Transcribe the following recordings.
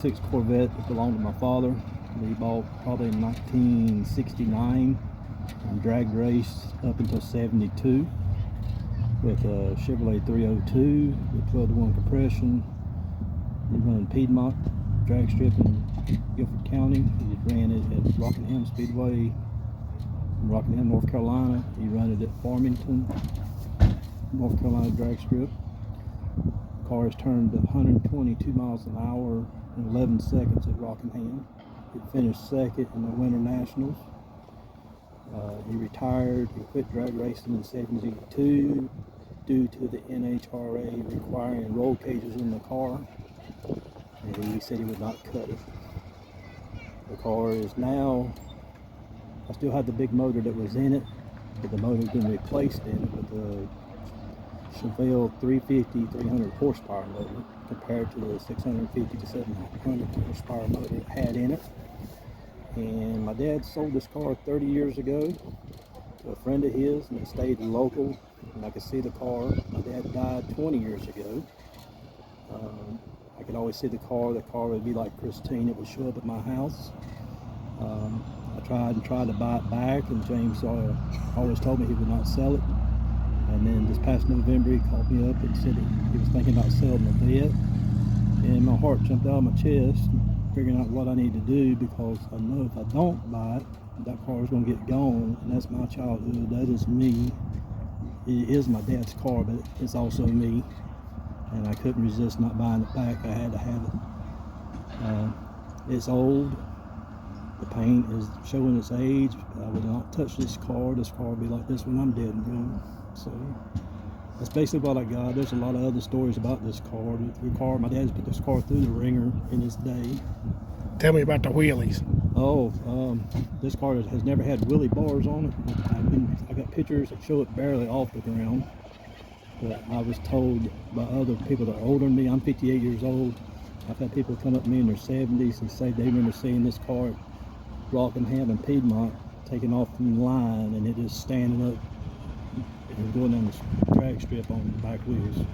Six Corvette that belonged to my father. He bought probably in 1969 and drag raced up until 72 with a Chevrolet 302 with 12-to-1 compression. He ran Piedmont drag strip in Guilford County. He ran it at Rockingham Speedway in Rockingham, North Carolina. He ran it at Farmington, North Carolina drag strip. The car has turned 122 miles an hour in 11 seconds at Rockingham. He finished second in the Winter Nationals. He retired. He quit drag racing in '72 due to the NHRA requiring roll cages in the car, and he said he would not cut it. The car is now, I still have the big motor that was in it, but the motor's been replaced in it with the Chevelle 350 300 horsepower motor compared to the 650 to 700 horsepower motor it had in it. And my dad sold this car 30 years ago to a friend of his, and it stayed local, and I could see the car. My dad died 20 years ago. I could always see the car. The car would be like pristine. It would show up at my house. I tried to buy it back, and James always told me he would not sell it. And then this past November, he called me up and said he was thinking about selling the Vette. And my heart jumped out of my chest, figuring out what I need to do, because I know if I don't buy it, that car is going to get gone, and that's my childhood. That is me. It is my dad's car, but it's also me, and I couldn't resist not buying it back. I had to have it. It's old. The paint is showing its age. I would not touch this car. This car would be like this when I'm dead and gone. So that's basically what I got. There's a lot of other stories about this car. My dad's put this car through the ringer in his day. Tell me about the wheelies. Oh, this car has never had wheelie bars on it. I got pictures that show it barely off the ground. But I was told by other people that are older than me, I'm 58 years old. I've had people come up to me in their 70s and say they remember seeing this car at Rockingham and Piedmont taking off from the line, and it is standing up and going down the drag strip on the back wheels.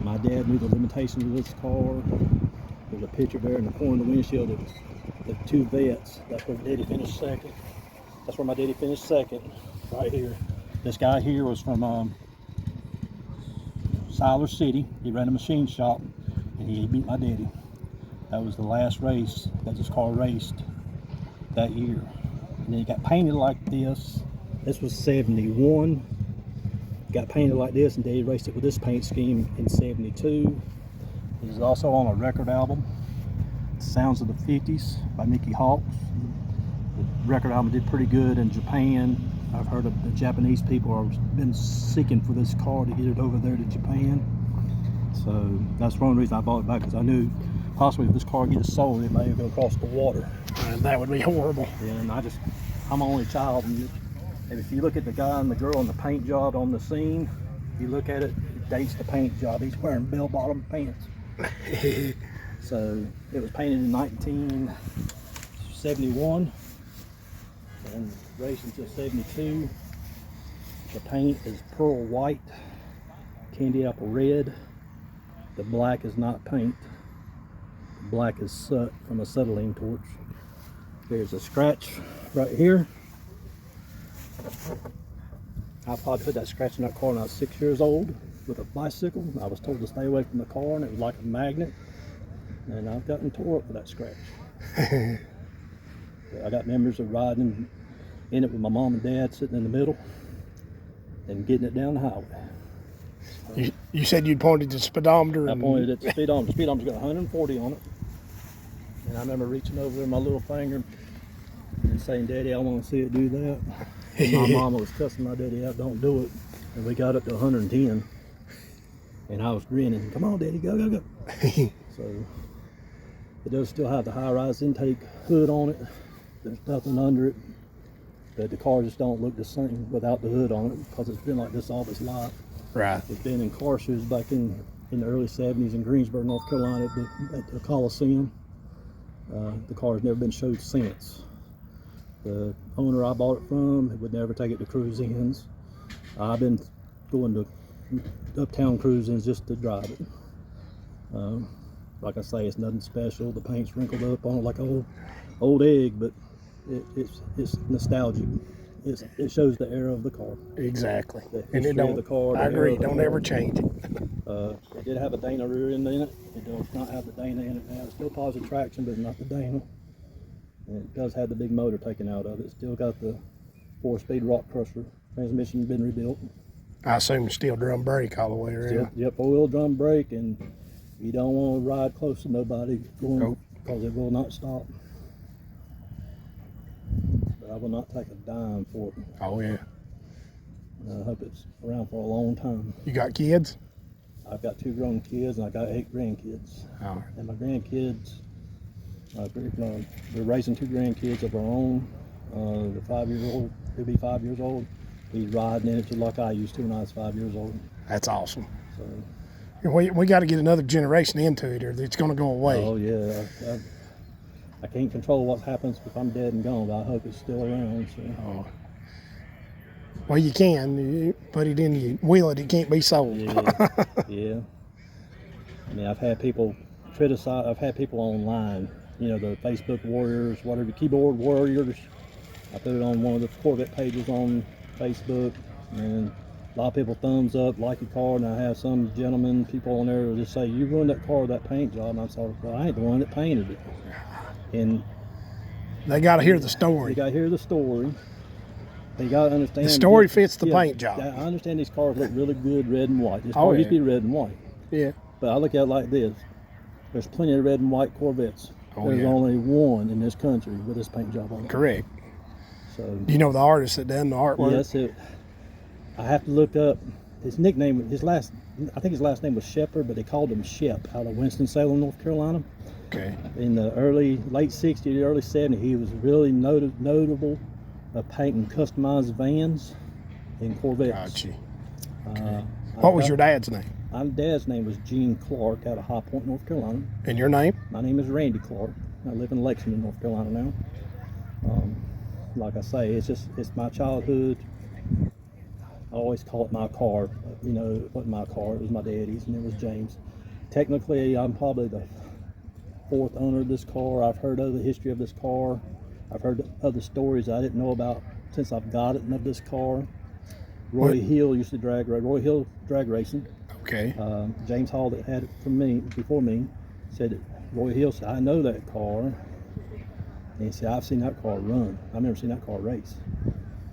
My dad knew the limitations of this car. There's a picture there in the corner of the windshield of the two Vettes. That's where Daddy finished second. That's where my daddy finished second, right here. This guy here was from Siler City. He ran a machine shop, and he beat my daddy. That was the last race that this car raced that year. And then he got painted like this. This was '71. Got painted like this, and Daddy raced it with this paint scheme in '72. It is also on a record album, Sounds of the 50s by Mickey Hawks. The record album did pretty good in Japan. I've heard of the Japanese people have been seeking for this car to get it over there to Japan. So that's one reason I bought it back, because I knew possibly if this car gets sold, it may go across the water. And that would be horrible. And I'm only a child, and if you look at the guy and the girl in the paint job on the scene, you look at it, it dates the paint job. He's wearing bell-bottom pants. So it was painted in 1971 and raced until '72. The paint is pearl white, candy apple red. The black is not paint. The black is soot from a acetylene torch. There's a scratch right here. I probably put that scratch in that car when I was 6 years old with a bicycle. I was told to stay away from the car, and it was like a magnet. And I've gotten tore up with that scratch. I got memories of riding in it with my mom and dad sitting in the middle and getting it down the highway. So, you said you pointed to the speedometer. I pointed at the speedometer. The speedometer's got 140 on it. And I remember reaching over there, my little finger, and saying, "Daddy, I want to see it do that." And my mama was cussing my daddy out, "Don't do it." And we got up to 110. And I was grinning, "Come on, Daddy, go, go, go." So it does still have the high-rise intake hood on it. There's nothing under it. But the car just don't look the same without the hood on it, because it's been like this all its life. Right. It's been in car shoes back in the early '70s in Greensboro, North Carolina at the Coliseum. The car has never been showed since. The owner I bought it from would never take it to cruise-ins. I've been going to uptown cruise-ins just to drive it. Like I say, it's nothing special. The paint's wrinkled up on it like an old egg, but it's nostalgic. It shows the era of the car. Exactly. The And it history don't. of the car. I the era agree. of the Don't car. ever change it. It did have a Dana rear end in it. It does not have the Dana in it now. It's still positive traction, but not the Dana. And it does have the big motor taken out of it. It's still got the 4-speed rock crusher. Transmission been rebuilt. I assume steel drum brake all the way around. Still, yep, 4-wheel drum brake, and you don't want to ride close to nobody because it will not stop. But I will not take a dime for it. Oh yeah. And I hope it's around for a long time. You got kids? I've got 2 grown kids, and I got 8 grandkids. Oh. And my grandkids, we're raising 2 grandkids of our own. They're 5 years old. He'll be 5 years old. He's riding in it just like I used to when I was 5 years old. That's awesome. So We got to get another generation into it, or it's going to go away. oh yeah, I can't control what happens if I'm dead and gone, but I hope it's still around. So. Oh. Well, you can. You put it in, you wheel it, it can't be sold. Yeah, yeah. I mean, I've had people criticize. I've had people online. You know, the Facebook warriors, whatever, keyboard warriors. I put it on one of the Corvette pages on Facebook, and a lot of people thumbs up, like your car, and I have some gentlemen, people on there who just say, you ruined that car with that paint job, and I'm sorry, well, I ain't the one that painted it. And They got to hear the story. you got to hear the story. They got to understand. The story fits the paint job. I understand these cars look really good red and white. This Oh, car used to yeah. be red and white. Yeah. But I look at it like this. There's plenty of red and white Corvettes. Oh, There's yeah. only one in this country with this paint job on it. Correct. So, Do you know the artist that done the artwork? yes, I have to look up his nickname. I think his last name was Shepard, but they called him Shep out of Winston-Salem, North Carolina. Okay. In the late 60s, early 70s, he was really notable of painting customized vans and Corvettes. Gotcha. Uh, What was your dad's name? My dad's name was Gean Clark out of High Point, North Carolina. And your name? My name is Randy Clark. I live in Lexington, North Carolina now. Like I say, it's my childhood. I always call it my car. You know, it wasn't my car, it was my daddy's, and it was James. Technically, I'm probably the 4th owner of this car. I've heard of the history of this car. I've heard other stories I didn't know about since I've got it of this car. Roy Hill used to Roy Hill drag racing. Okay. James Hall that had it before me said that Roy Hill said, I know that car. And he said, I've seen that car run. I've never seen that car race.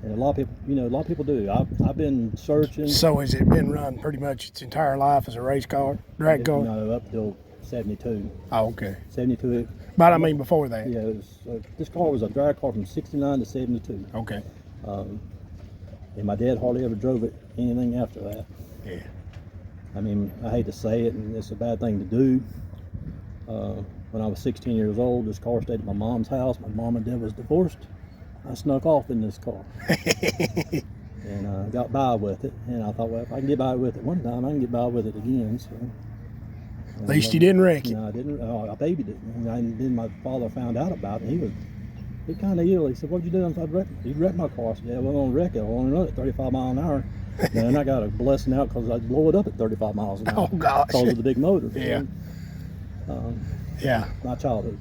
And a lot of people do. I've been searching. So has it been run pretty much its entire life as a race car, drag car? No, up till 72. Oh, okay. 72. But I mean before that. Yeah, this car was a drag car from 69 to 72. Okay. And my dad hardly ever drove it anything after that. Yeah. I mean, I hate to say it, and it's a bad thing to do. When I was 16 years old, this car stayed at my mom's house. My mom and dad was divorced. I snuck off in this car and got by with it. And I thought, well, if I can get by with it one time, I can get by with it again. So, At least you didn't wreck it. No, I didn't. I babied it. And then my father found out about it. He kind of ill. He said, "What'd you do?" I said, "You wrecked my car." I said, "Yeah, well, I'm gonna wreck it. I only run at 35 miles an hour." And I got a blessing out because I'd blow it up at 35 miles an hour. Oh, gosh. Because of the big motor. Yeah. Yeah. My childhood.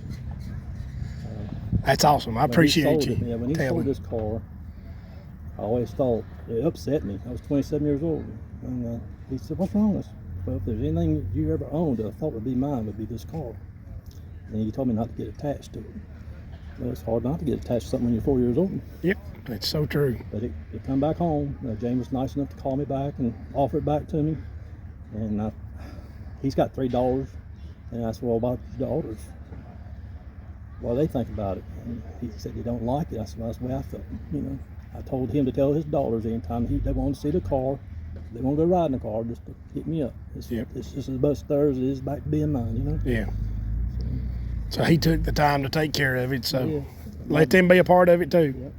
That's awesome. I appreciate you. When he sold telling. this car, I always thought it upset me. I was 27 years old, and he said, "What's wrong with this?" Well, if there's anything you ever owned that I thought would be mine, would be this car. And he told me not to get attached to it. Well, it's hard not to get attached to something when you're 4 years old. Yep, that's so true. But it come back home. James was nice enough to call me back and offer it back to me. And he's got $3. And I said, "Well, about your daughters? What do they think about it?" And he said they don't like it. I said, "Well, that's the way I felt." You know, I told him to tell his daughters anytime they want to see the car, they want to go ride in the car, just to hit me up. It's just as much theirs as it is back to being mine, you know? Yeah. So he took the time to take care of it, so Yeah. let them be a part of it too. Yep.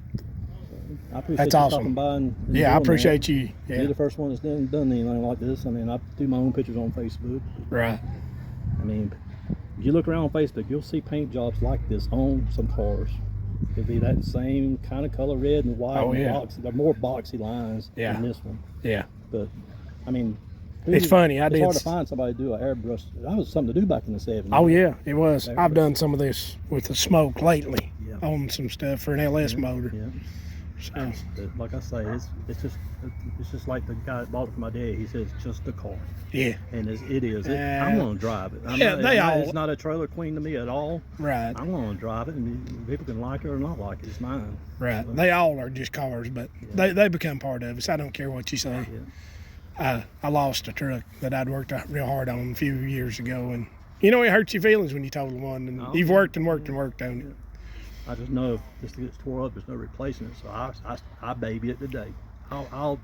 I appreciate That's you awesome. stopping by and Yeah, I doing appreciate that. you. You're Yeah, the first one that's done anything like this. I mean, I do my own pictures on Facebook. right. I mean, if you look around on Facebook, you'll see paint jobs like this on some cars. It'll be that same kind of color, red and white. Oh, and yeah. boxy. They're more boxy lines Yeah. than this one. Yeah, But, I mean, It's funny. It's hard to find somebody to do an airbrush. That was something to do back in the 70s. Oh yeah, it was. Airbrush. I've done some of this with the smoke lately Yeah. on some stuff for an LS motor. Yeah. So But like I say, it's just like the guy that bought it for my dad. He says it's just a car, yeah, and it is. I'm gonna drive it. It's not a trailer queen to me at all. right, I'm gonna drive it, and people can like it or not like it. It's mine. right. They all are just cars, but they become part of us. I don't care what you say. Yeah. I lost a truck that I'd worked real hard on a few years ago, and you know it hurts your feelings when you total one, and you've worked and worked and worked on it. I just know if this gets tore up, there's no replacing it. So I baby it today. I'll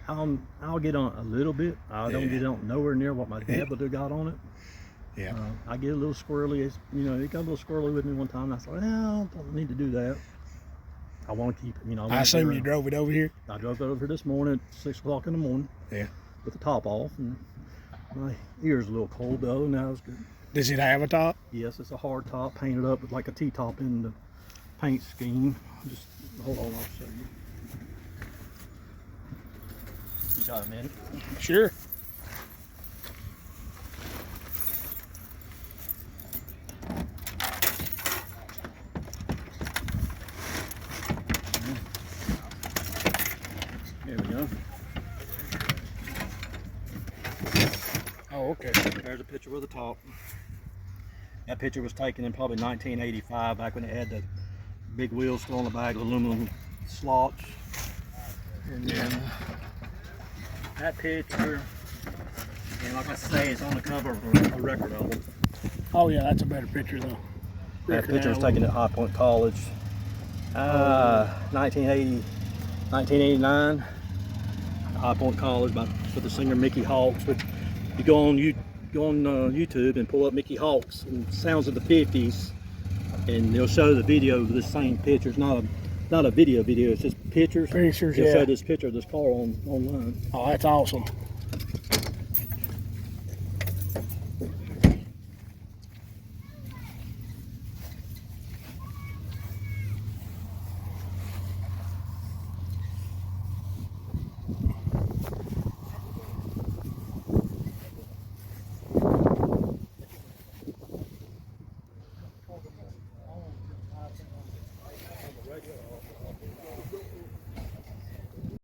get on a little bit. I don't get on nowhere near what my dad would have got on it. Yeah. I get a little squirrely. It got a little squirrely with me one time. And I thought, well, I don't need to do that. I want to keep it. I assume you drove it over here. I drove it over here this morning at 6 o'clock in the morning. Yeah. With the top off, and my ear's a little cold though. Now it's good. Does it have a top? Yes, it's a hard top, painted up with like a T-top in the paint scheme. Just hold on, I'll show you. You got a minute? Sure. There we go. Oh, okay. There's a picture with the top. That picture was taken in probably 1985, back when it had the big wheels still on the back, aluminum slots. And then that picture, and like I say, it's on the cover of a record album. Oh yeah, that's a better picture though. That picture was taken at High Point College, 1989. High Point College with the singer Mickey Hawks. You go on YouTube and pull up Mickey Hawks and sounds of the 50s, and they'll show the video of this same picture. It's not a video, it's just pictures. Pictures, They'll yeah. show this picture of this car online. Oh, that's awesome.